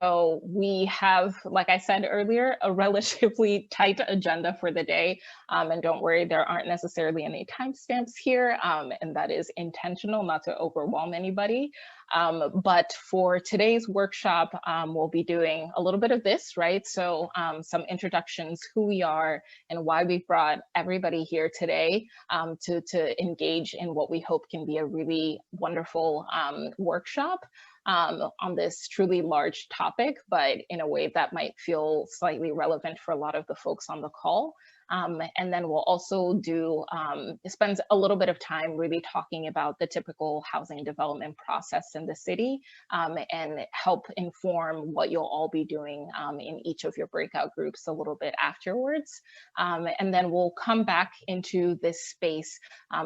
So we have, like I said earlier, a relatively tight agenda for the day. And don't worry, there aren't necessarily any timestamps here, and that is intentional, not to overwhelm anybody. But for today's workshop, we'll be doing a little bit of this, right? So some introductions, who we are and why we brought everybody here today to engage in what we hope can be a really wonderful workshop on this truly large topic, but in a way that might feel slightly relevant for a lot of the folks on the call. And then we'll also do, spend a little bit of time really talking about the typical housing development process in the city and help inform what you'll all be doing in each of your breakout groups a little bit afterwards. And then we'll come back into this space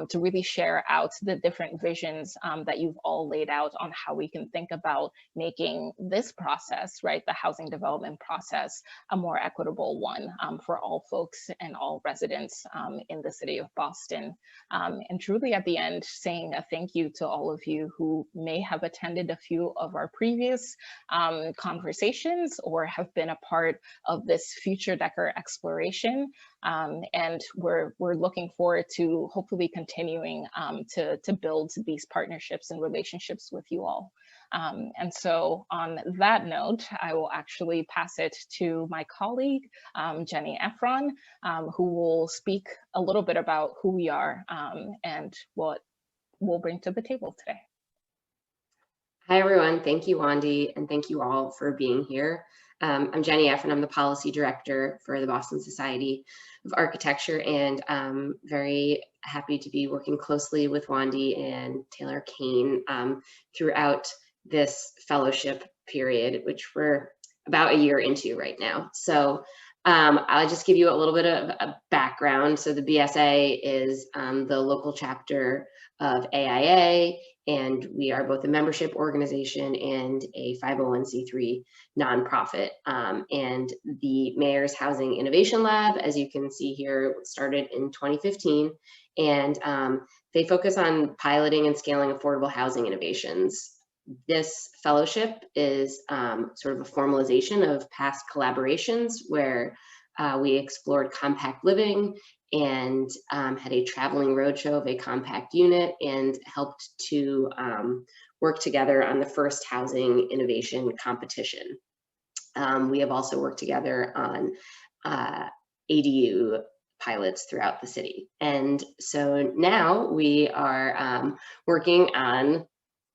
to really share out the different visions that you've all laid out on how we can think about making this process, right, the housing development process, a more equitable one for all folks and all residents in the city of Boston. And truly at the end, saying a thank you to all of you who may have attended a few of our previous conversations or have been a part of this Future Decker exploration. And we're looking forward to hopefully continuing to build these partnerships and relationships with you all. And so on that note, I will actually pass it to my colleague, Jenny Efron, who will speak a little bit about who we are and what we'll bring to the table today. Hi, everyone. Thank you, Wandy, and thank you all for being here. I'm Jenny Efron. I'm the Policy Director for the Boston Society of Architecture, and I'm very happy to be working closely with Wandy and Taylor Kane throughout this fellowship period, which we're about a year into right now. So I'll just give you a little bit of a background. So the BSA is the local chapter of AIA, and we are both a membership organization and a 501c3 nonprofit. And the Mayor's Housing Innovation Lab, as you can see here, started in 2015, and they focus on piloting and scaling affordable housing innovations. This fellowship is sort of a formalization of past collaborations where we explored compact living and had a traveling roadshow of a compact unit and helped to work together on the first housing innovation competition. We have also worked together on ADU pilots throughout the city. And so now we are working on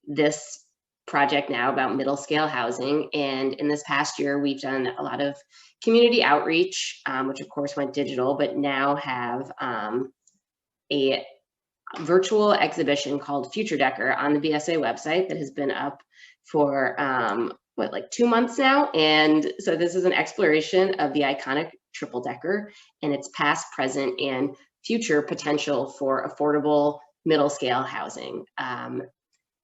this project now about middle scale housing. And in this past year, we've done a lot of community outreach, which of course went digital, but now have a virtual exhibition called Future Decker on the BSA website that has been up for like 2 months now. And so this is an exploration of the iconic triple decker and its past, present, and future potential for affordable middle scale housing.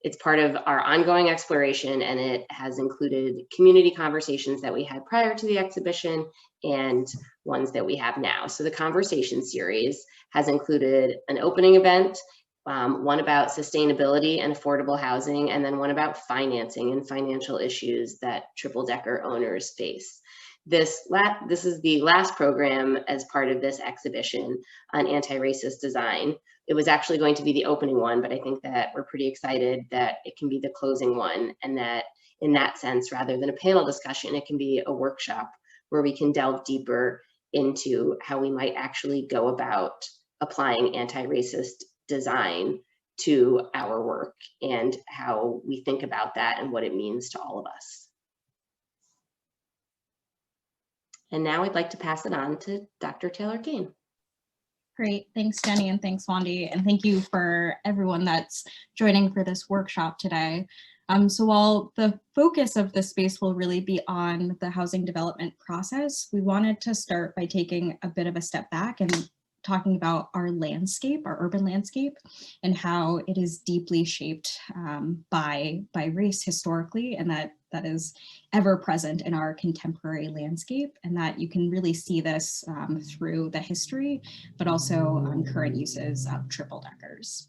It's part of our ongoing exploration, and it has included community conversations that we had prior to the exhibition and ones that we have now. So the conversation series has included an opening event, one about sustainability and affordable housing, and then one about financing and financial issues that triple decker owners face. This is the last program as part of this exhibition on anti-racist design. It was actually going to be the opening one, but I think that we're pretty excited that it can be the closing one, and that in that sense, rather than a panel discussion, it can be a workshop where we can delve deeper into how we might actually go about applying anti-racist design to our work and how we think about that and what it means to all of us. And now I'd like to pass it on to Dr. Taylor Kane. Great, thanks Jenny, and thanks Wandy, and thank you for everyone that's joining for this workshop today. So while the focus of the space will really be on the housing development process, we wanted to start by taking a bit of a step back and talking about our landscape, our urban landscape, and how it is deeply shaped by race historically, and that is ever present in our contemporary landscape, and that you can really see this through the history, but also on current uses of triple deckers.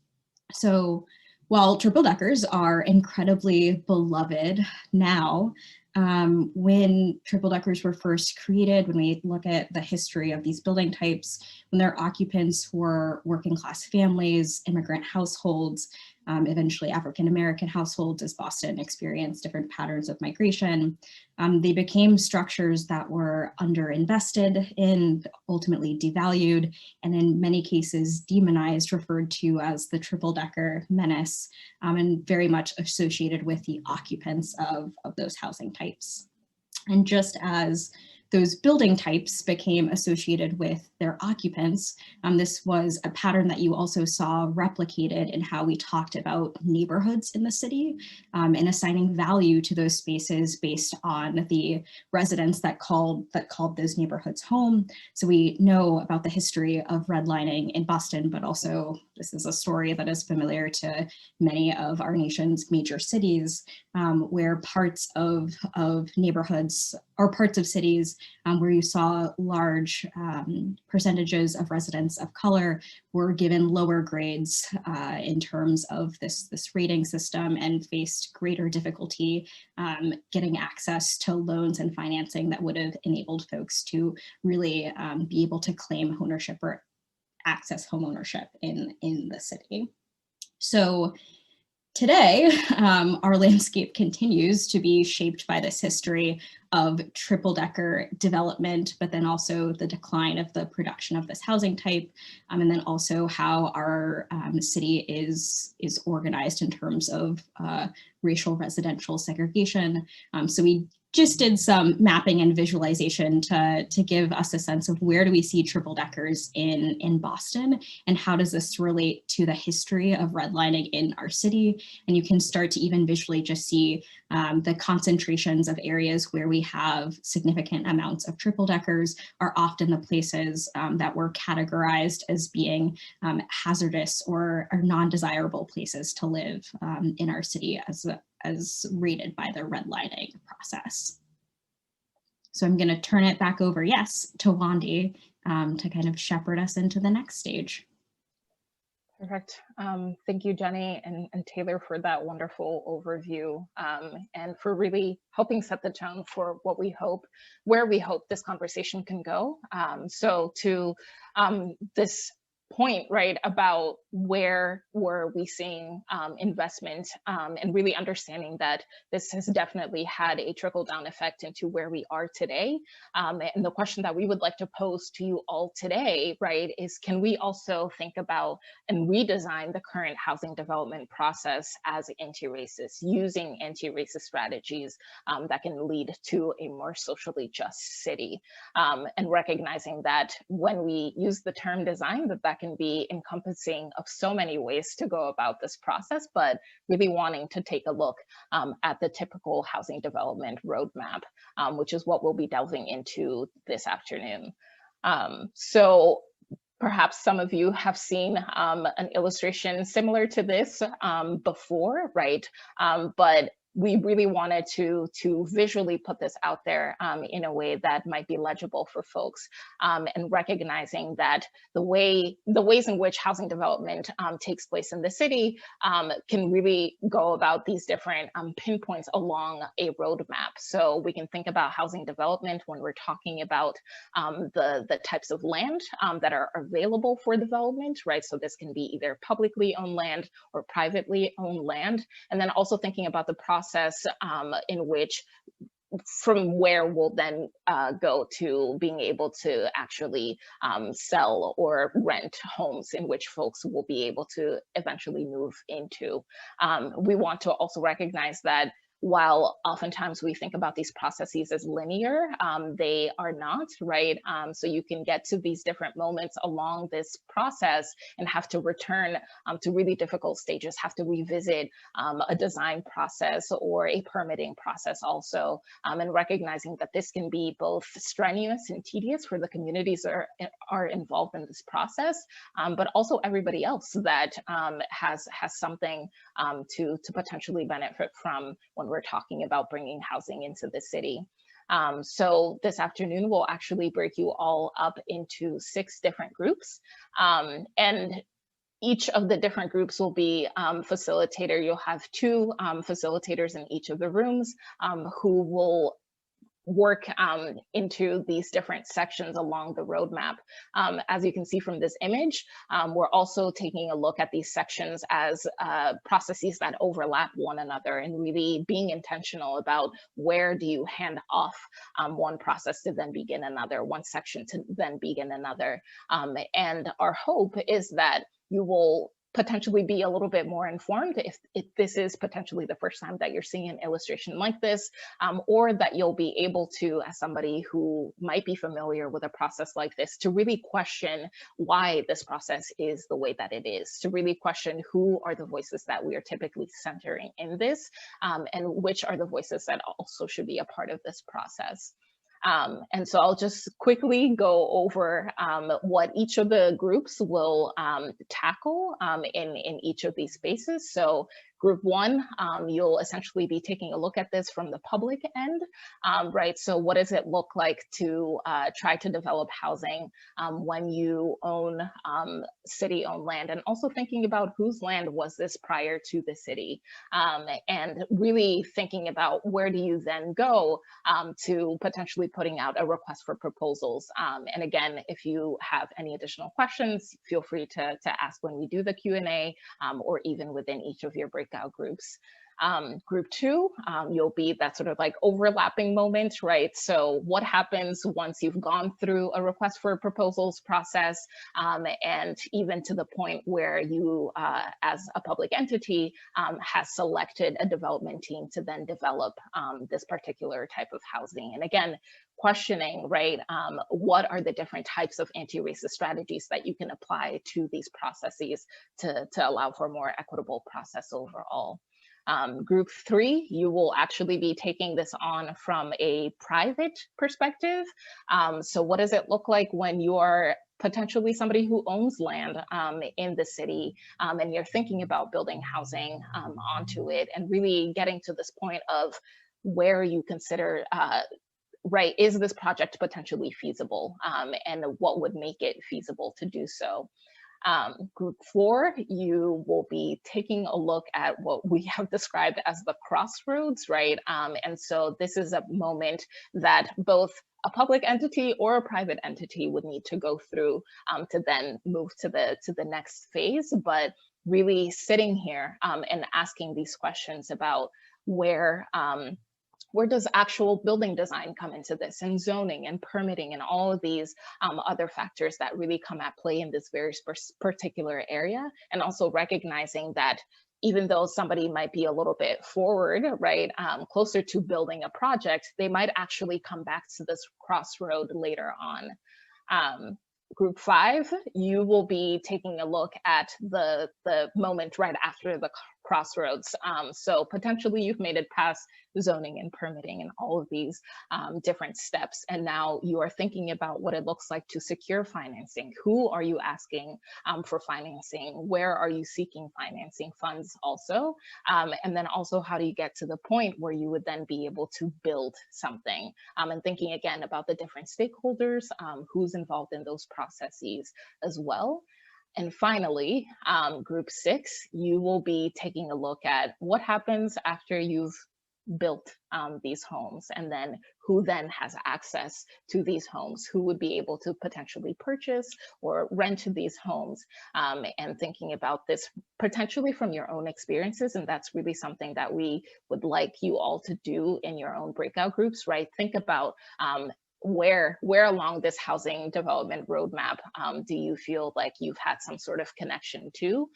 So while triple deckers are incredibly beloved now, when triple deckers were first created, when we look at the history of these building types, when their occupants were working class families, immigrant households, eventually African-American households as Boston experienced different patterns of migration, they became structures that were underinvested in, ultimately devalued, and in many cases demonized, referred to as the triple-decker menace, and very much associated with the occupants of those housing types. And just as those building types became associated with their occupants, this was a pattern that you also saw replicated in how we talked about neighborhoods in the city, and assigning value to those spaces based on the residents that called those neighborhoods home. So we know about the history of redlining in Boston, but also this is a story that is familiar to many of our nation's major cities, where parts of neighborhoods or parts of cities where you saw large percentages of residents of color were given lower grades in terms of this rating system and faced greater difficulty getting access to loans and financing that would have enabled folks to really be able to claim ownership or access home ownership in the city. So today, our landscape continues to be shaped by this history of triple-decker development, but then also the decline of the production of this housing type, and then also how our city is organized in terms of racial residential segregation. So we just did some mapping and visualization to give us a sense of where do we see triple deckers in Boston, and how does this relate to the history of redlining in our city. And you can start to even visually just see the concentrations of areas where we have significant amounts of triple deckers are often the places that were categorized as being hazardous or non-desirable places to live in our city as rated by the redlining process. So I'm going to turn it back over, yes, to Wandy to kind of shepherd us into the next stage. Perfect. Thank you, Jenny and Taylor, for that wonderful overview, and for really helping set the tone for what we hope, where we hope this conversation can go. So to this point, right, about where were we seeing investment, and really understanding that this has definitely had a trickle-down effect into where we are today. And the question that we would like to pose to you all today, right, is can we also think about and redesign the current housing development process as anti-racist, using anti-racist strategies that can lead to a more socially just city, and recognizing that when we use the term design, that can be encompassing of so many ways to go about this process, but really wanting to take a look at the typical housing development roadmap, which is what we'll be delving into this afternoon. So perhaps some of you have seen an illustration similar to this before, right? But we really wanted to visually put this out there in a way that might be legible for folks, and recognizing that the ways in which housing development takes place in the city can really go about these different pinpoints along a roadmap. So we can think about housing development when we're talking about the types of land that are available for development, right? So this can be either publicly owned land or privately owned land, and then also thinking about the process in which from where we'll then go to being able to actually sell or rent homes in which folks will be able to eventually move into. We want to also recognize that while oftentimes we think about these processes as linear, they are not, right? So you can get to these different moments along this process and have to return to really difficult stages, have to revisit a design process or a permitting process also, and recognizing that this can be both strenuous and tedious for the communities that are involved in this process, but also everybody else that has something to potentially benefit from when we're talking about bringing housing into the city. So this afternoon, we'll actually break you all up into 6 different groups. And each of the different groups will be facilitator. You'll have 2 facilitators in each of the rooms who will work into these different sections along the roadmap. As you can see from this image, we're also taking a look at these sections as processes that overlap one another, and really being intentional about where do you hand off one process to then begin another, one section to then begin another. And our hope is that you will potentially be a little bit more informed if this is potentially the first time that you're seeing an illustration like this, or that you'll be able to, as somebody who might be familiar with a process like this, to really question why this process is the way that it is, to really question who are the voices that we are typically centering in this, and which are the voices that also should be a part of this process. And so I'll just quickly go over what each of the groups will tackle in each of these spaces. So group 1, you'll essentially be taking a look at this from the public end, right? So what does it look like to try to develop housing when you own city-owned land, and also thinking about whose land was this prior to the city, and really thinking about where do you then go to potentially putting out a request for proposals. And again, if you have any additional questions, feel free to ask when we do the Q&A, or even within each of your breakout groups. Group 2, you'll be that sort of like overlapping moment, right? So what happens once you've gone through a request for proposals process, and even to the point where you, as a public entity, has selected a development team to then develop this particular type of housing. And again, questioning, right, what are the different types of anti-racist strategies that you can apply to these processes to allow for a more equitable process overall. Group 3, you will actually be taking this on from a private perspective. So what does it look like when you are potentially somebody who owns land in the city, and you're thinking about building housing onto it, and really getting to this point of where you consider, right, is this project potentially feasible, and what would make it feasible to do so. Group 4, you will be taking a look at what we have described as the crossroads, right? And so this is a moment that both a public entity or a private entity would need to go through to then move to the next phase, but really sitting here and asking these questions about where does actual building design come into this, and zoning and permitting and all of these other factors that really come at play in this very particular area, and also recognizing that even though somebody might be a little bit forward, right, closer to building a project, they might actually come back to this crossroad later on. Group 5, you will be taking a look at the moment right after the crossroads. So potentially you've made it past zoning and permitting and all of these different steps. And now you are thinking about what it looks like to secure financing. Who are you asking for financing? Where are you seeking financing funds also? And then also, how do you get to the point where you would then be able to build something? And thinking again about the different stakeholders, who's involved in those processes as well. And finally, group 6, you will be taking a look at what happens after you've built these homes, and then who then has access to these homes, who would be able to potentially purchase or rent these homes, and thinking about this potentially from your own experiences. And that's really something that we would like you all to do in your own breakout groups, right? Think about where along this housing development roadmap do you feel like you've had some sort of connection to?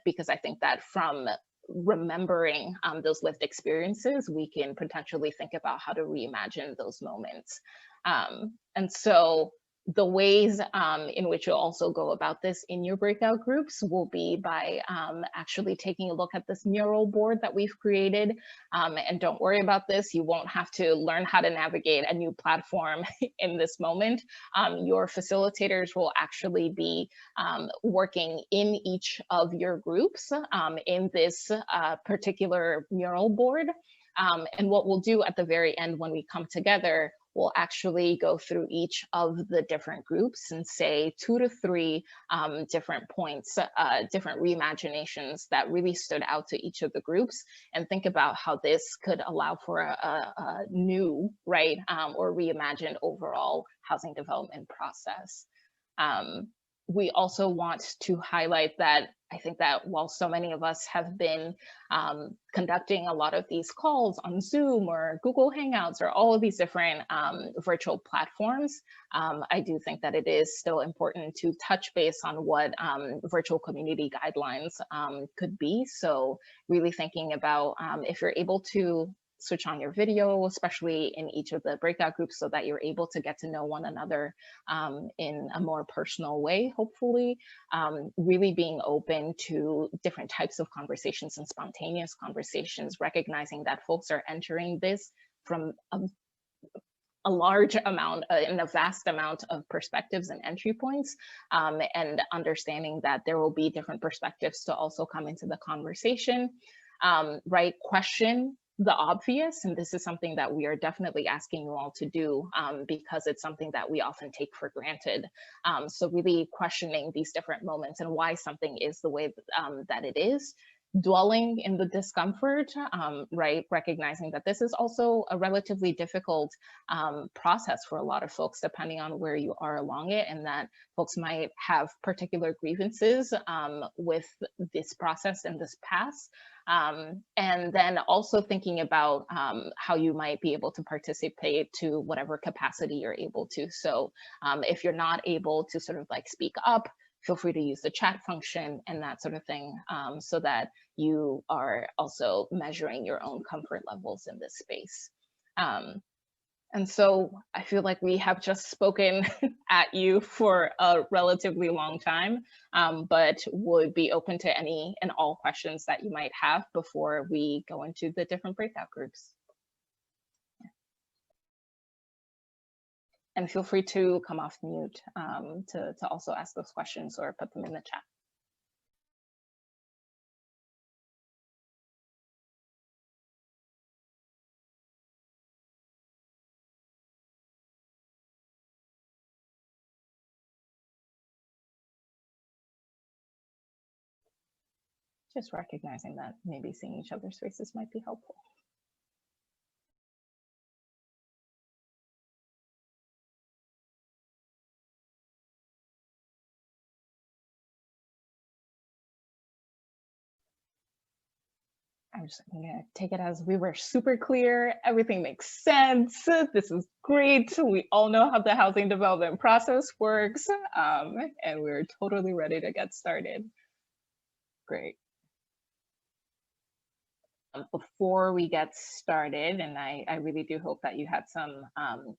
Because I think that from remembering those lived experiences, we can potentially think about how to reimagine those moments. And so the ways in which you'll also go about this in your breakout groups will be by actually taking a look at this mural board that we've created. And don't worry about this, you won't have to learn how to navigate a new platform in this moment. Your facilitators will actually be working in each of your groups in this particular mural board. And what we'll do at the very end when we come together, we'll actually go through each of the different groups and say 2 to 3 different points, different reimaginations that really stood out to each of the groups, and think about how this could allow for a new, right, or reimagined overall housing development process. We also want to highlight that I think that while so many of us have been conducting a lot of these calls on Zoom or Google Hangouts or all of these different virtual platforms, I do think that it is still important to touch base on what virtual community guidelines could be. So really thinking about if you're able to switch on your video, especially in each of the breakout groups, so that you're able to get to know one another in a more personal way, hopefully. Really being open to different types of conversations and spontaneous conversations, recognizing that folks are entering this from a large amount and a vast amount of perspectives and entry points, and understanding that there will be different perspectives to also come into the conversation, right? Question the obvious, and this is something that we are definitely asking you all to do because it's something that we often take for granted. So really questioning these different moments and why something is the way that it is, dwelling in the discomfort, right? Recognizing that this is also a relatively difficult process for a lot of folks, depending on where you are along it, and that folks might have particular grievances with this process and this pass. And then also thinking about how you might be able to participate to whatever capacity you're able to. So if you're not able to sort of like speak up, feel free to use the chat function and that sort of thing, so that you are also measuring your own comfort levels in this space. And so I feel like we have just spoken at you for a relatively long time, but would be open to any and all questions that you might have before we go into the different breakout groups. And feel free to come off mute to also ask those questions or put them in the chat. Just recognizing that maybe seeing each other's faces might be helpful. I'm just gonna take it as we were super clear. Everything makes sense. This is great. We all know how the housing development process works, and we're totally ready to get started. Great. Before we get started, and I really do hope that you had some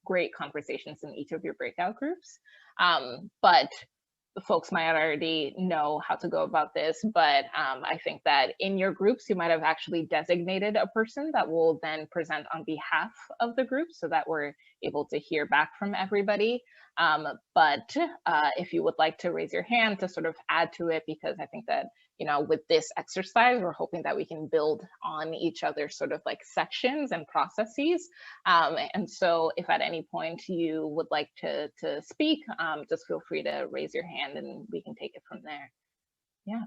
great conversations in each of your breakout groups, but the folks might already know how to go about this, but I think that in your groups, you might have actually designated a person that will then present on behalf of the group so that we're able to hear back from everybody. But if you would like to raise your hand to sort of add to it, because I think that, you know, with this exercise, we're hoping that we can build on each other's sort of like sections and processes. And so if at any point you would like to speak, just feel free to raise your hand and we can take it from there. Yeah.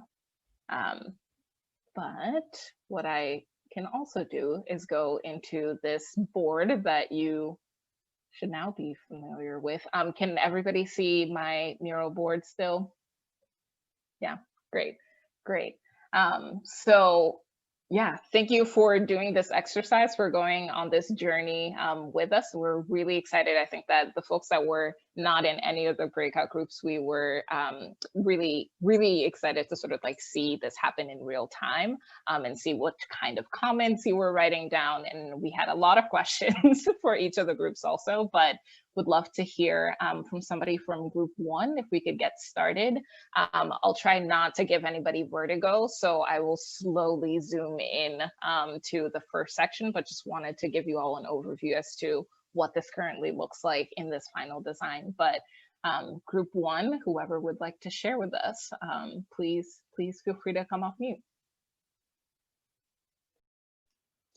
But what I can also do is go into this board that you should now be familiar with. Can everybody see my mural board still? Yeah, great. So yeah, thank you for doing this exercise, for going on this journey with us. We're really excited. I think that the folks that were not in any of the breakout groups, we were really excited to sort of like see this happen in real time and see what kind of comments you were writing down. And we had a lot of questions for each of the groups also, but would love to hear from somebody from group 1 if we could get started. I'll try not to give anybody vertigo, so I will slowly zoom in to the first section, but just wanted to give you all an overview as to what this currently looks like in this final design. But group 1, whoever would like to share with us, please feel free to come off mute.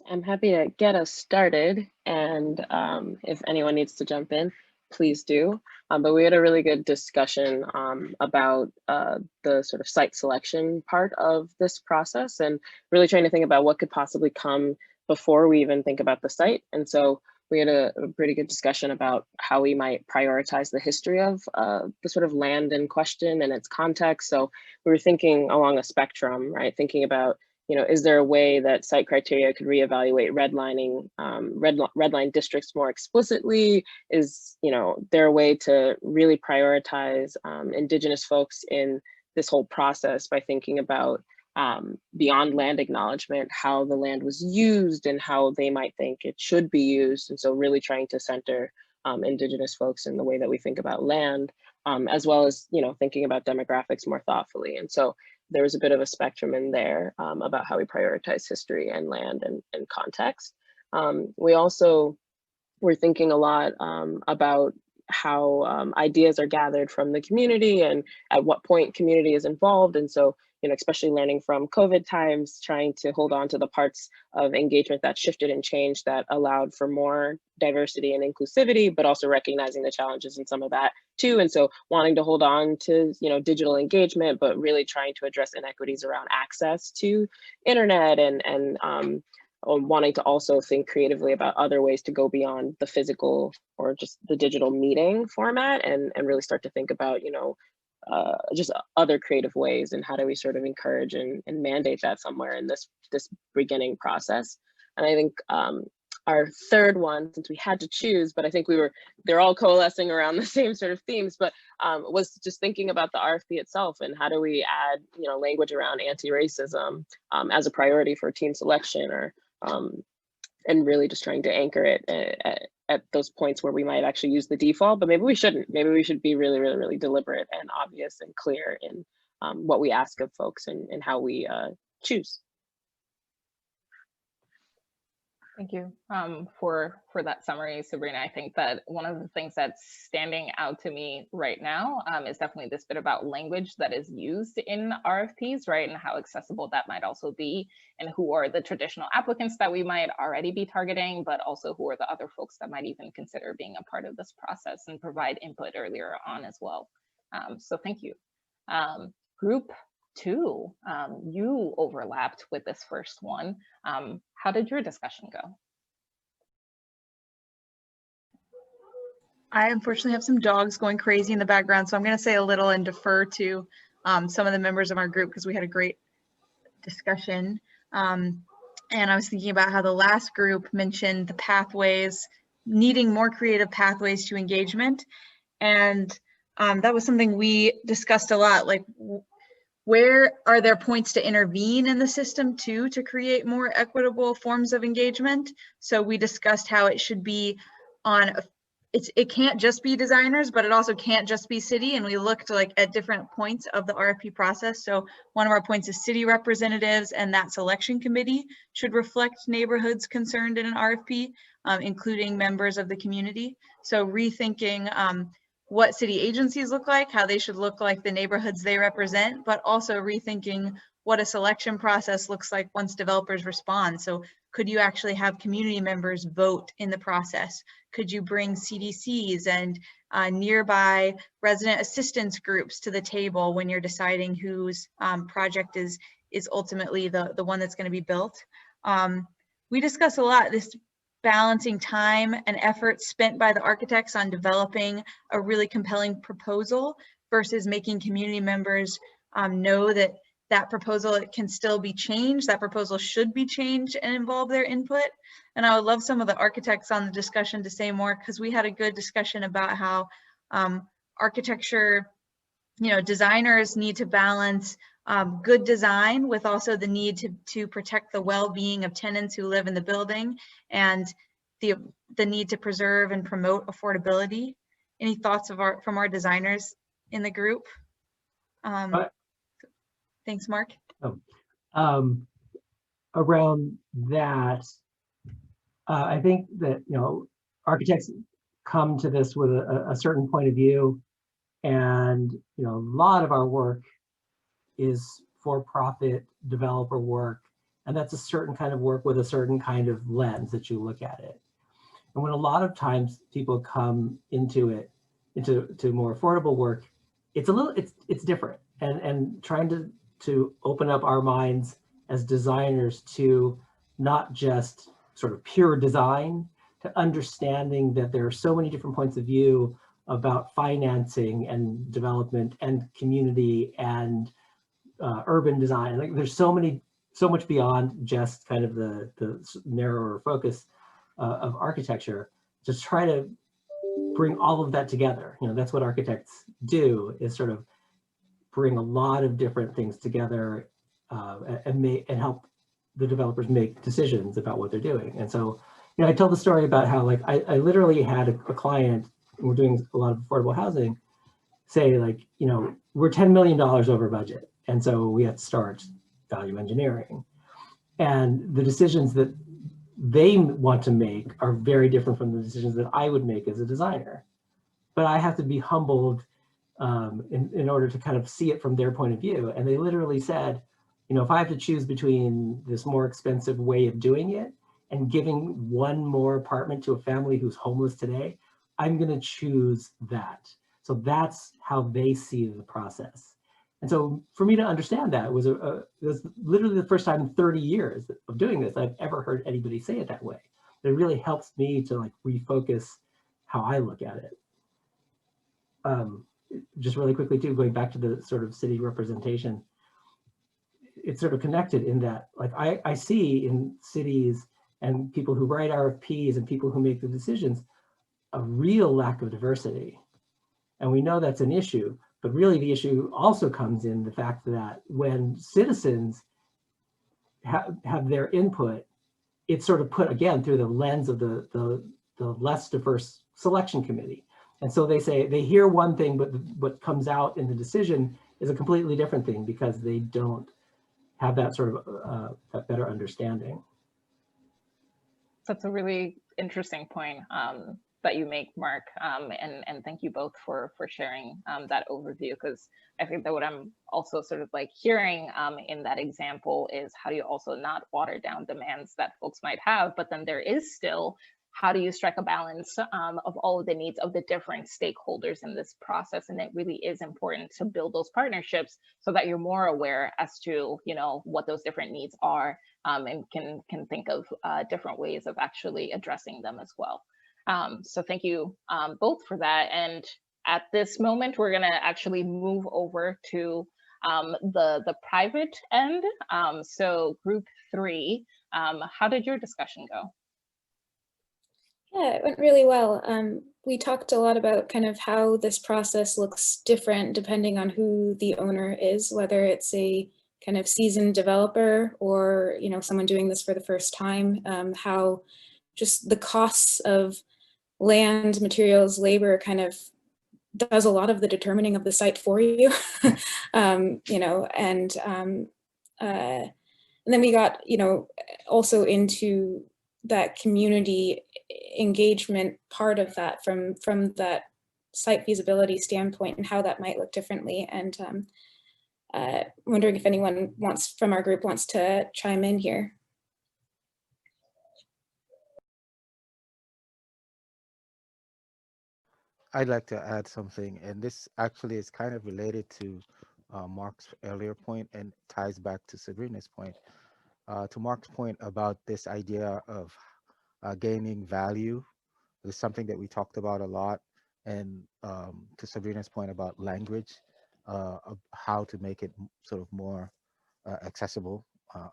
I'm happy to get us started, and if anyone needs to jump in, please do. But we had a really good discussion about the sort of site selection part of this process, and really trying to think about what could possibly come before we even think about the site. And so we had a pretty good discussion about how we might prioritize the history of the sort of land in question and its context. So we were thinking along a spectrum, right? Thinking about, is there a way that site criteria could reevaluate redlining, redline districts more explicitly? Is, there a way to really prioritize Indigenous folks in this whole process by thinking about beyond land acknowledgement, how the land was used and how they might think it should be used? And so really trying to center Indigenous folks in the way that we think about land, as well as, thinking about demographics more thoughtfully. And so there was a bit of a spectrum in there about how we prioritize history and land and context. We also were thinking a lot about how ideas are gathered from the community and at what point community is involved. And so, especially learning from COVID times, trying to hold on to the parts of engagement that shifted and changed that allowed for more diversity and inclusivity, but also recognizing the challenges in some of that too. And so wanting to hold on to, digital engagement, but really trying to address inequities around access to internet and wanting to also think creatively about other ways to go beyond the physical or just the digital meeting format and really start to think about, just other creative ways and how do we sort of encourage and mandate that somewhere in this beginning process. And I think our third one, since we had to choose, but I think they're all coalescing around the same sort of themes, but was just thinking about the RFP itself and how do we add, language around anti-racism as a priority for team selection, or and really just trying to anchor it at those points where we might actually use the default, but maybe we shouldn't. Maybe we should be really, really, really deliberate and obvious and clear in what we ask of folks and how we choose. Thank you for that summary, Sabrina. I think that one of the things that's standing out to me right now is definitely this bit about language that is used in RFPs, right? And how accessible that might also be, and who are the traditional applicants that we might already be targeting, but also who are the other folks that might even consider being a part of this process and provide input earlier on as well. So thank you. Group 2, you overlapped with this first one. How did your discussion go? I unfortunately have some dogs going crazy in the background, so I'm going to say a little and defer to some of the members of our group because we had a great discussion. And I was thinking about how the last group mentioned the pathways, needing more creative pathways to engagement. And that was something we discussed a lot, like where are there points to intervene in the system too to create more equitable forms of engagement? So we discussed how it should be on, it can't just be designers, but it also can't just be city. And we looked at different points of the RFP process. So one of our points is city representatives and that selection committee should reflect neighborhoods concerned in an RFP, including members of the community. So rethinking what city agencies look like, how they should look like the neighborhoods they represent, but also rethinking what a selection process looks like once developers respond. So could you actually have community members vote in the process? Could you bring CDCs and nearby resident assistance groups to the table when you're deciding whose project is ultimately the one that's going to be built? We discuss a lot this balancing time and effort spent by the architects on developing a really compelling proposal versus making community members know that that proposal can still be changed, that proposal should be changed and involve their input. And I would love some of the architects on the discussion to say more, because we had a good discussion about how architecture, designers need to balance good design with also the need to protect the well-being of tenants who live in the building and the need to preserve and promote affordability. Any thoughts from our designers in the group? Thanks, Mark. Around that, I think that architects come to this with a certain point of view, and a lot of our work is for-profit developer work, And that's a certain kind of work with a certain kind of lens that you look at it. And when a lot of times people come into it, into more affordable work, it's different. And trying to open up our minds as designers to not just sort of pure design, to understanding that there are so many different points of view about financing and development and community and urban design. Like there's so much beyond just kind of the narrower focus of architecture, to try to bring all of that together. You know, that's what architects do, is sort of bring a lot of different things together and help the developers make decisions about what they're doing. And so, you know, I tell the story about how, like, I literally had a client, and we're doing a lot of affordable housing, say, like, you know, we're $10 million over budget. And so we have to start value engineering. And the decisions that they want to make are very different from the decisions that I would make as a designer. But I have to be humbled in order to kind of see it from their point of view. And they literally said, you know, if I have to choose between this more expensive way of doing it and giving one more apartment to a family who's homeless today, I'm going to choose that. So that's how they see the process. And so for me to understand that was literally the first time in 30 years of doing this I've ever heard anybody say it that way. It really helps me to, like, refocus how I look at it. Just really quickly too, going back to the sort of city representation, it's sort of connected in that, like, I see in cities and people who write RFPs and people who make the decisions, a real lack of diversity. And we know that's an issue, but really the issue also comes in the fact that when citizens have their input, it's sort of put, again, through the lens of the less diverse selection committee. And so they say, they hear one thing, but what comes out in the decision is a completely different thing because they don't have that sort of that better understanding. That's a really interesting point that you make, Mark, and thank you both for sharing that overview, because I think that what I'm also sort of like hearing in that example is how do you also not water down demands that folks might have, but then there is still, how do you strike a balance of all of the needs of the different stakeholders in this process? And it really is important to build those partnerships so that you're more aware as to, you know, what those different needs are, and can think of different ways of actually addressing them as well. So thank you both for that. And at this moment, we're going to actually move over to the private end. So group 3, how did your discussion go? Yeah, it went really well. We talked a lot about kind of how this process looks different depending on who the owner is, whether it's a kind of seasoned developer or, you know, someone doing this for the first time, how just the costs of land, materials, labor kind of does a lot of the determining of the site for you, you know, and then we got, you know, also into that community engagement part of that from that site feasibility standpoint and how that might look differently. And wondering if anyone from our group wants to chime in here. I'd like to add something, and this actually is kind of related to Mark's earlier point and ties back to Sabrina's point. To Mark's point about this idea of gaining value is something that we talked about a lot, and to Sabrina's point about language, of how to make it sort of more accessible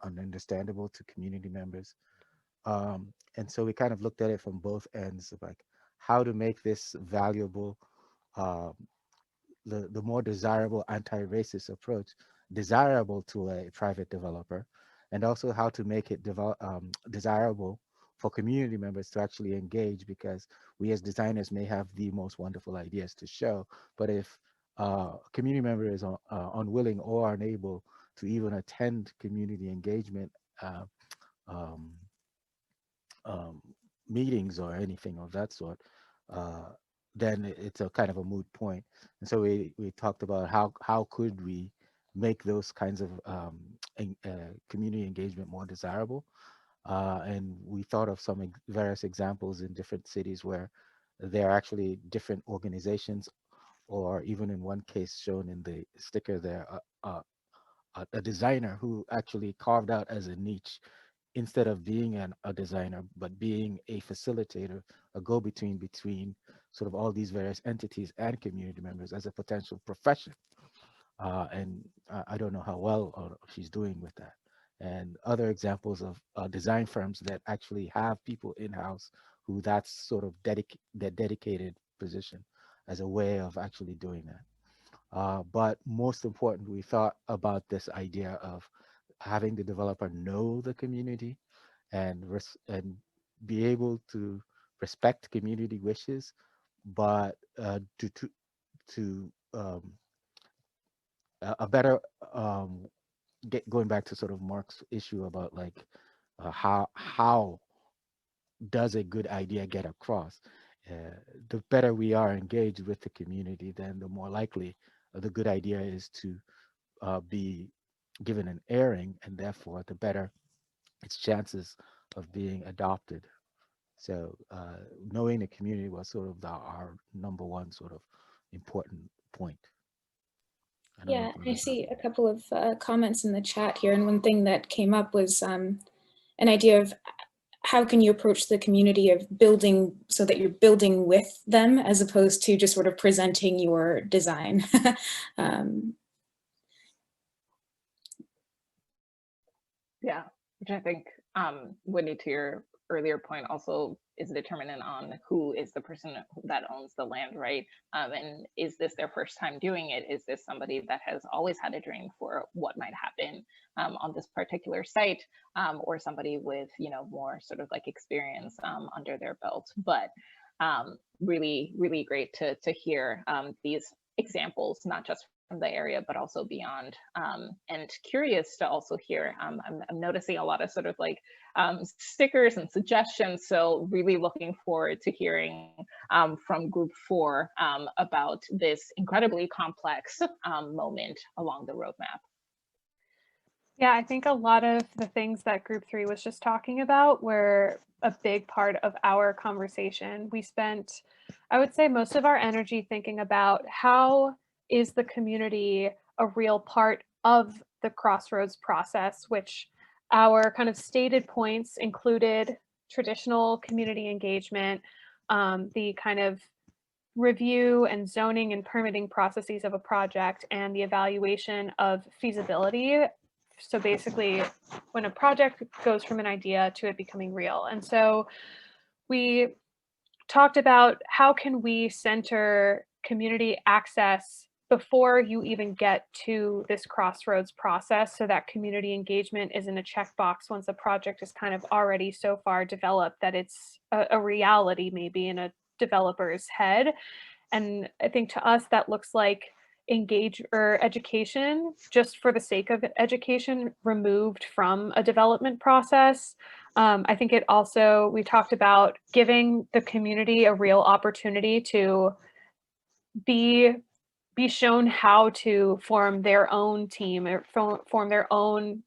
and understandable to community members. And so we kind of looked at it from both ends of, like, how to make this valuable, the more desirable anti-racist approach desirable to a private developer, and also how to make it desirable for community members to actually engage, because we as designers may have the most wonderful ideas to show, but if a community member is unwilling or unable to even attend community engagement meetings or anything of that sort, then it's a kind of a moot point. And so we talked about how could we make those kinds of community engagement more desirable. And we thought of some various examples in different cities where there are actually different organizations, or even in one case shown in the sticker there, a designer who actually carved out as a niche, instead of being a designer, but being a facilitator, a go-between between sort of all these various entities and community members as a potential profession. And I don't know how well she's doing with that. And other examples of design firms that actually have people in-house who that's sort of their dedicated position as a way of actually doing that. But most important, we thought about this idea of having the developer know the community and be able to respect community wishes, but to a better going back to sort of Mark's issue about like how does a good idea get across? The better we are engaged with the community, then the more likely the good idea is to be given an airing, and therefore the better its chances of being adopted. So knowing the community was sort of our number one sort of important point. Yeah, I see a couple of comments in the chat here, and one thing that came up was an idea of how can you approach the community of building so that you're building with them as opposed to just sort of presenting your design. Yeah, which I think, Whitney, to your earlier point, also is determinant on who is the person that owns the land, right? And is this their first time doing it? Is this somebody that has always had a dream for what might happen on this particular site, or somebody with, you know, more sort of like experience under their belt? But really, really great to hear these examples, not just from the area, but also beyond. And curious to also hear, I'm noticing a lot of sort of like stickers and suggestions. So really looking forward to hearing from group 4 about this incredibly complex moment along the roadmap. Yeah, I think a lot of the things that group 3 was just talking about were a big part of our conversation. We spent, I would say, most of our energy thinking about how is the community a real part of the Crossroads process, which our kind of stated points included traditional community engagement, the kind of review and zoning and permitting processes of a project, and the evaluation of feasibility. So basically, when a project goes from an idea to it becoming real. And so we talked about how can we center community access before you even get to this Crossroads process, so that community engagement isn't a checkbox once a project is kind of already so far developed that it's a reality maybe in a developer's head. And I think to us that looks like engage or education just for the sake of education removed from a development process. I think it also, we talked about giving the community a real opportunity to be shown how to form their own team or form their own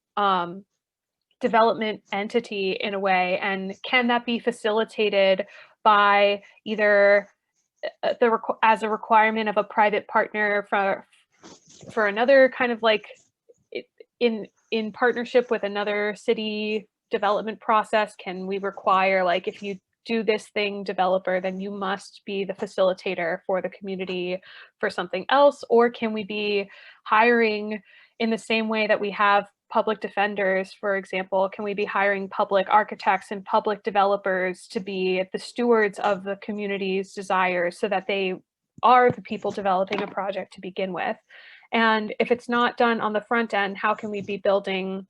development entity in a way. And can that be facilitated by either as a requirement of a private partner for another kind of like in partnership with another city development process? Can we require, like, if you do this thing, developer, then you must be the facilitator for the community for something else? Or can we be hiring in the same way that we have public defenders, for example? Can we be hiring public architects and public developers to be the stewards of the community's desires so that they are the people developing a project to begin with? And if it's not done on the front end, how can we be building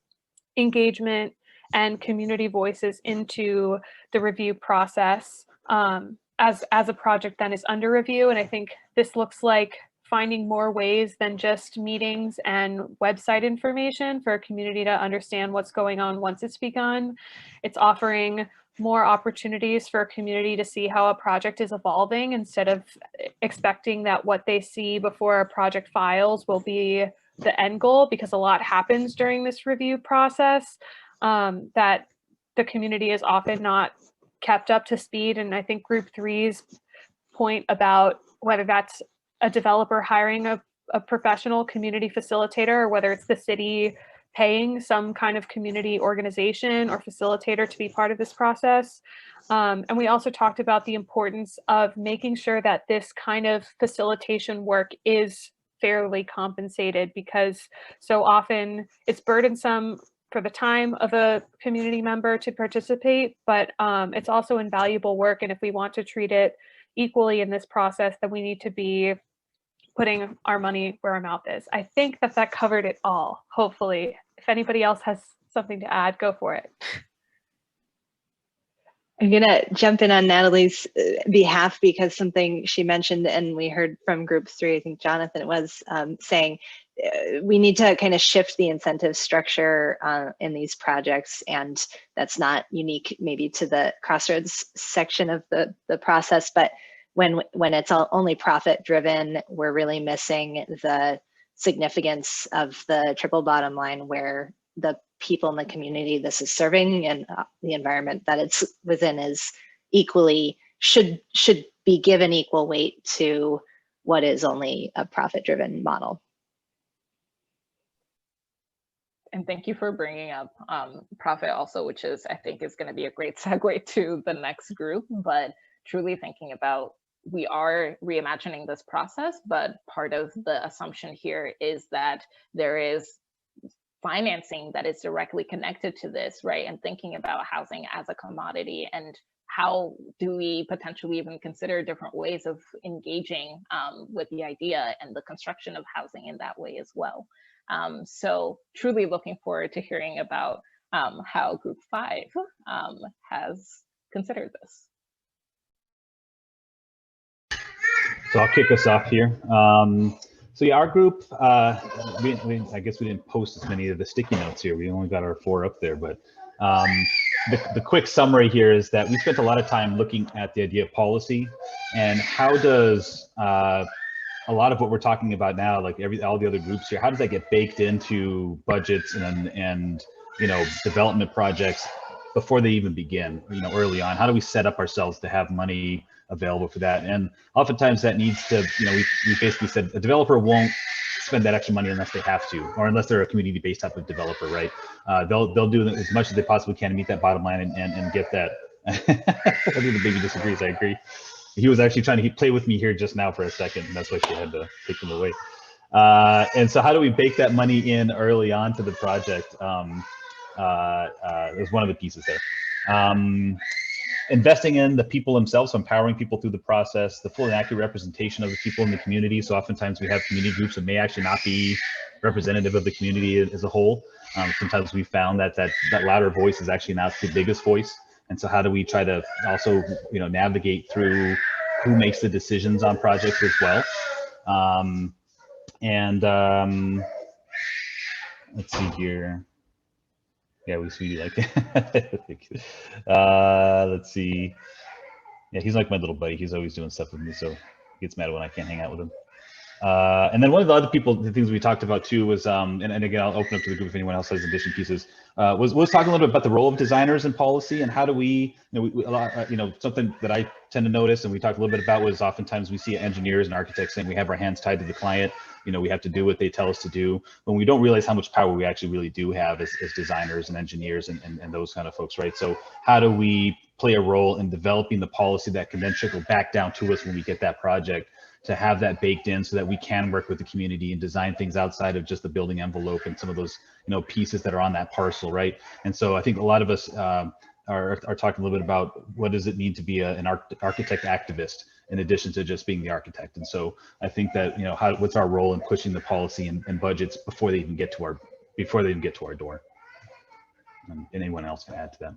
engagement and community voices into the review process as a project then is under review? And I think this looks like finding more ways than just meetings and website information for a community to understand what's going on once it's begun. It's offering more opportunities for a community to see how a project is evolving, instead of expecting that what they see before a project files will be the end goal, because a lot happens during this review process, that the community is often not kept up to speed. And I think group 3's point about whether that's a developer hiring a professional community facilitator, or whether it's the city paying some kind of community organization or facilitator to be part of this process. And we also talked about the importance of making sure that this kind of facilitation work is fairly compensated, because so often it's burdensome for the time of a community member to participate, but it's also invaluable work. And if we want to treat it equally in this process, then we need to be putting our money where our mouth is. I think that covered it all, hopefully. If anybody else has something to add, go for it. I'm going to jump in on Natalie's behalf, because something she mentioned, and we heard from group 3, I think Jonathan was saying, we need to kind of shift the incentive structure in these projects. And that's not unique maybe to the Crossroads section of the process, but when it's only profit driven, we're really missing the significance of the triple bottom line, where the people in the community this is serving and the environment that it's within is equally, should be given equal weight to what is only a profit driven model. And thank you for bringing up profit also, which is, I think, is going to be a great segue to the next group, but truly thinking about, we are reimagining this process, but part of the assumption here is that there is financing that is directly connected to this, right? And thinking about housing as a commodity, and how do we potentially even consider different ways of engaging with the idea and the construction of housing in that way as well. So truly looking forward to hearing about how Group 5 has considered this. So I'll kick us off here. So yeah, our group, I guess we didn't post as many of the sticky notes here. We only got our 4 up there, but the quick summary here is that we spent a lot of time looking at the idea of policy, and how does a lot of what we're talking about now, like all the other groups here, how does that get baked into budgets and development projects before they even begin, early on? How do we set up ourselves to have money available for that? And oftentimes that needs to, we basically said a developer won't spend that extra money unless they have to, or unless they're a community-based type of developer, right? They'll do as much as they possibly can to meet that bottom line and get that. I think the baby disagrees. I agree. He was actually trying to play with me here just now for a second, and that's why she had to take him away. And so how do we bake that money in early on to the project? Is one of the pieces there. Investing in the people themselves, so empowering people through the process, the full and accurate representation of the people in the community. So oftentimes we have community groups that may actually not be representative of the community as a whole. Sometimes we found that louder voice is actually not the biggest voice. And so how do we try to also, navigate through who makes the decisions on projects as well? Let's see here. Yeah, we like let's see. Yeah, he's like my little buddy. He's always doing stuff with me, so he gets mad when I can't hang out with him. And then one of the other the things we talked about too was, and again, I'll open up to the group if anyone else has additional pieces, was talking a little bit about the role of designers in policy, and how do we, something that I tend to notice, and we talked a little bit about, was oftentimes we see engineers and architects saying we have our hands tied to the client. We have to do what they tell us to do, when we don't realize how much power we actually really do have as designers and engineers and those kind of folks, right? So how do we play a role in developing the policy that can then trickle back down to us when we get that project, to have that baked in so that we can work with the community and design things outside of just the building envelope and some of those pieces that are on that parcel, right? And so I think a lot of us are talking a little bit about what does it mean to be an architect activist, in addition to just being the architect. And so I think that what's our role in pushing the policy and budgets before they even get to our door. And anyone else can add to that.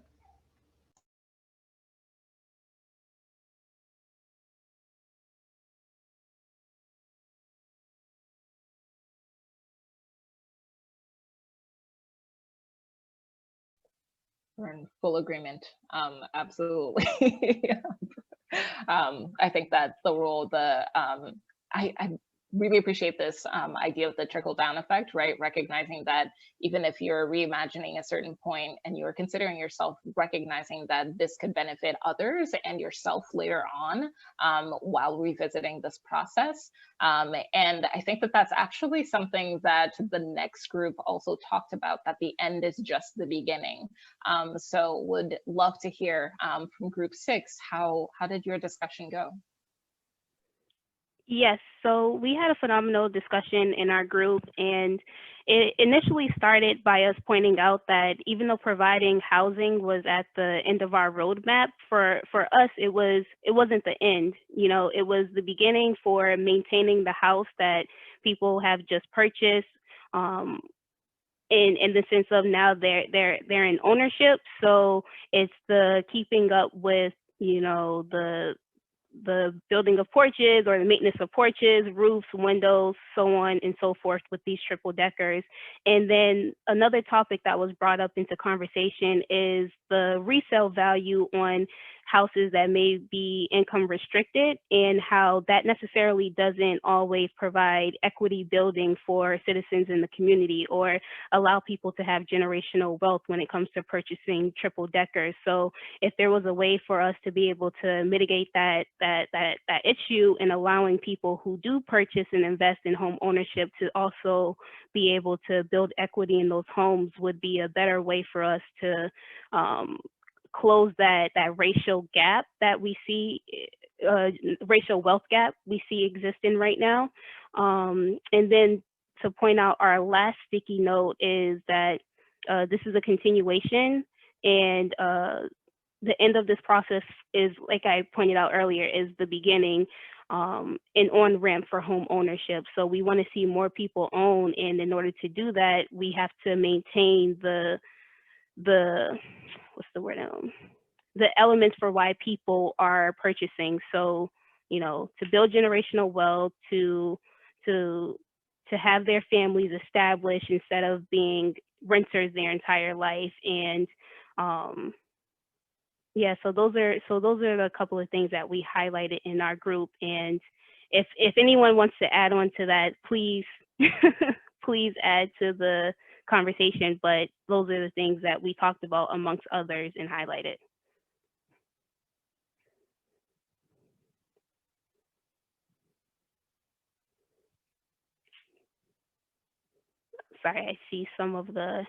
We're in full agreement. Absolutely. I think that the role, really appreciate this idea of the trickle down effect, right? Recognizing that even if you're reimagining a certain point and you're considering yourself, recognizing that this could benefit others and yourself later on while revisiting this process. And I think that that's actually something that the next group also talked about, that the end is just the beginning. So would love to hear from group 6, how did your discussion go? Yes, so we had a phenomenal discussion in our group, and it initially started by us pointing out that even though providing housing was at the end of our roadmap, for us, it wasn't the end. You know, it was the beginning for maintaining the house that people have just purchased. In the sense of now they're in ownership, so it's the keeping up with, you know, the building of porches or the maintenance of porches, roofs, windows, so on and so forth with these triple deckers. And then another topic that was brought up into conversation is the resale value on houses that may be income restricted, and how that necessarily doesn't always provide equity building for citizens in the community or allow people to have generational wealth when it comes to purchasing triple deckers. So if there was a way for us to be able to mitigate that issue and allowing people who do purchase and invest in home ownership to also be able to build equity in those homes, would be a better way for us to close that racial gap that we see, racial wealth gap we see existing right now. And then to point out our last sticky note is that this is a continuation, and the end of this process is, like I pointed out earlier, is the beginning, an on-ramp for home ownership. So we want to see more people own, and in order to do that, we have to maintain the what's the word? The elements for why people are purchasing. So, you know, to build generational wealth, to have their families established instead of being renters their entire life. And yeah, so those are the couple of things that we highlighted in our group. And if anyone wants to add on to that, please please add to the conversation, but those are the things that we talked about amongst others and highlighted. Sorry, I see some of the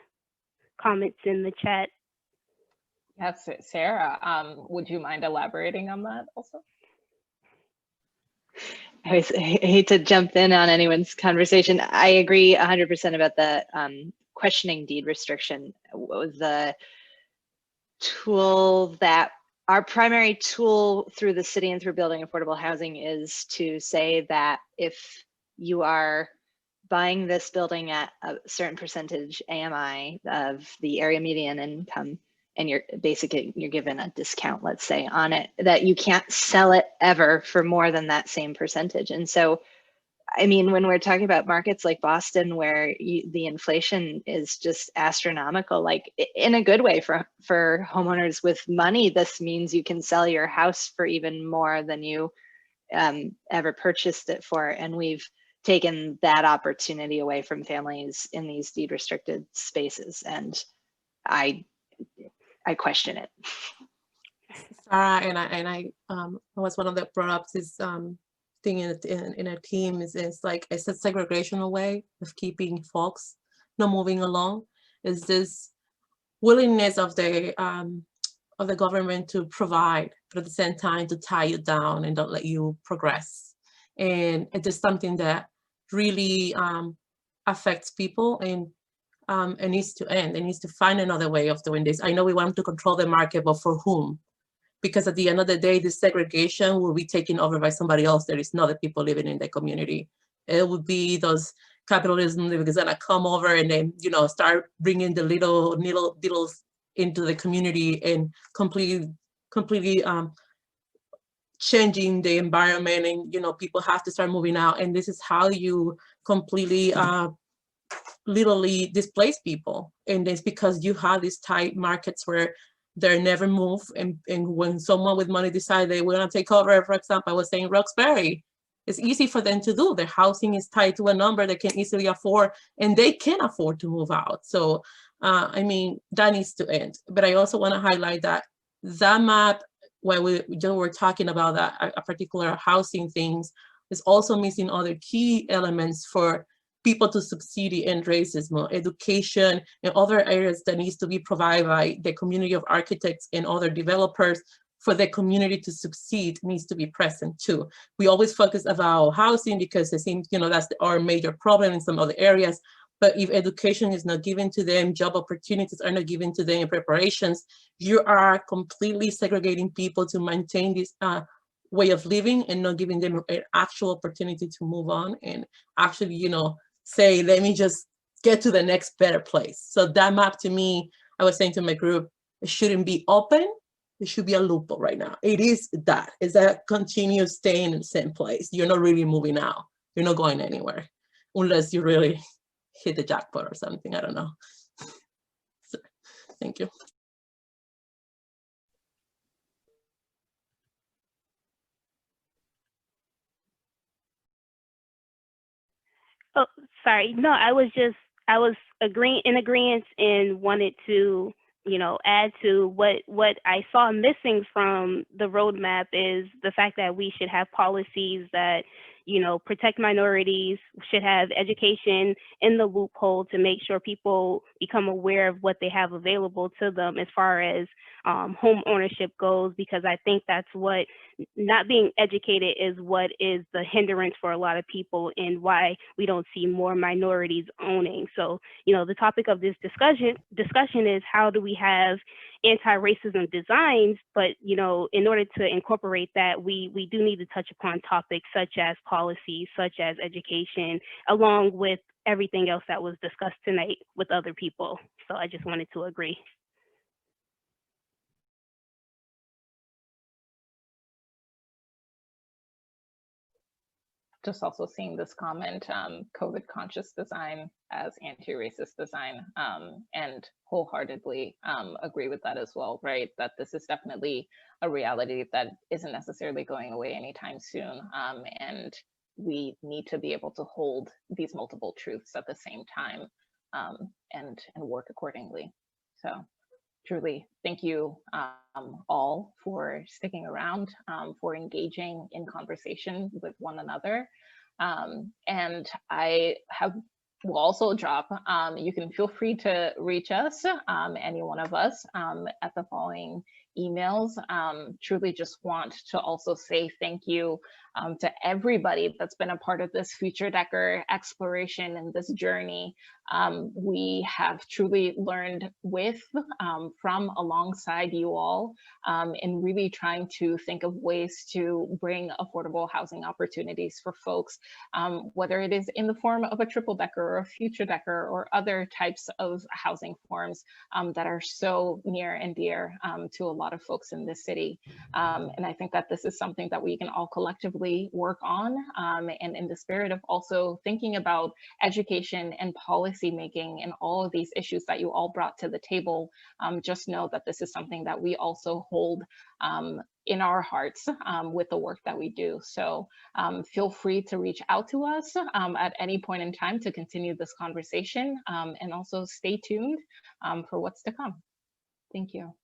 comments in the chat. Yes, Sarah, would you mind elaborating on that also? I hate to jump in on anyone's conversation. I agree 100% about the questioning deed restriction. The tool that our primary tool through the city and through building affordable housing is to say that if you are buying this building at a certain percentage AMI of the area median income, and you're given a discount, let's say, on it, that you can't sell it ever for more than that same percentage. And so, I mean, when we're talking about markets like Boston, where the inflation is just astronomical, like in a good way for homeowners with money, this means you can sell your house for even more than you ever purchased it for. And we've taken that opportunity away from families in these deed restricted spaces. And I question it. Sarah, and I was one of the brought up this thing in a team is like, it's a segregational way of keeping folks not moving along. Is this willingness of the government to provide, but at the same time to tie you down and don't let you progress. And it is something that really affects people, and it needs to end. It needs to find another way of doing this. I know we want to control the market, but for whom? Because at the end of the day, this segregation will be taken over by somebody else. There is not the people living in the community. It would be those capitalism that is gonna come over and then, you know, start bringing the little needles into the community and completely changing the environment, and, you know, people have to start moving out. And this is how you completely literally displace people. And it's because you have these tight markets where they never move. And when someone with money decide they want to take over, for example, I was saying Roxbury, It's easy for them to do. Their housing is tied to a number they can easily afford, and they can afford to move out. So, I mean, that needs to end. But I also want to highlight that map, when we were talking about that a particular housing things, is also missing other key elements for people to succeed in racism, education, and other areas that needs to be provided by the community of architects and other developers for the community to succeed needs to be present too. We always focus about housing because it seems, you know, that's our major problem in some other areas. But if education is not given to them, job opportunities are not given to them in preparations, you are completely segregating people to maintain this way of living and not giving them an actual opportunity to move on and actually, you know, say, let me just get to the next better place. So that map, to me, I was saying to my group, it shouldn't be open. It should be a loophole right now. It is that. It's that continuous staying in the same place. You're not really moving out. You're not going anywhere unless you really hit the jackpot or something. I don't know. So, thank you. Oh, sorry. No, I was in agreement and wanted to, you know, add to what I saw missing from the roadmap is the fact that we should have policies that, you know, protect minorities, should have education in the loophole to make sure people become aware of what they have available to them as far as home ownership goes, because I think that's what, not being educated is what is the hindrance for a lot of people and why we don't see more minorities owning. So, you know, the topic of this discussion is how do we have anti-racism designs, but, you know, in order to incorporate that, we do need to touch upon topics such as policy, such as education, along with everything else that was discussed tonight with other people. So I just wanted to agree. Just also seeing this comment, COVID conscious design as anti-racist design, and wholeheartedly agree with that as well, right? That this is definitely a reality that isn't necessarily going away anytime soon. And we need to be able to hold these multiple truths at the same time and work accordingly. So truly, thank you all for sticking around, for engaging in conversation with one another. And I will also drop, you can feel free to reach us, any one of us, at the following emails. Truly just want to also say thank you to everybody that's been a part of this Future Decker exploration and this journey. We have truly learned with, from, alongside you all, in really trying to think of ways to bring affordable housing opportunities for folks, whether it is in the form of a triple decker or a future decker or other types of housing forms that are so near and dear to a lot of folks in this city. And I think that this is something that we can all collectively work on, and in the spirit of also thinking about education and policy making and all of these issues that you all brought to the table. Just know that this is something that we also hold in our hearts with the work that we do. So feel free to reach out to us at any point in time to continue this conversation, and also stay tuned for what's to come. Thank you.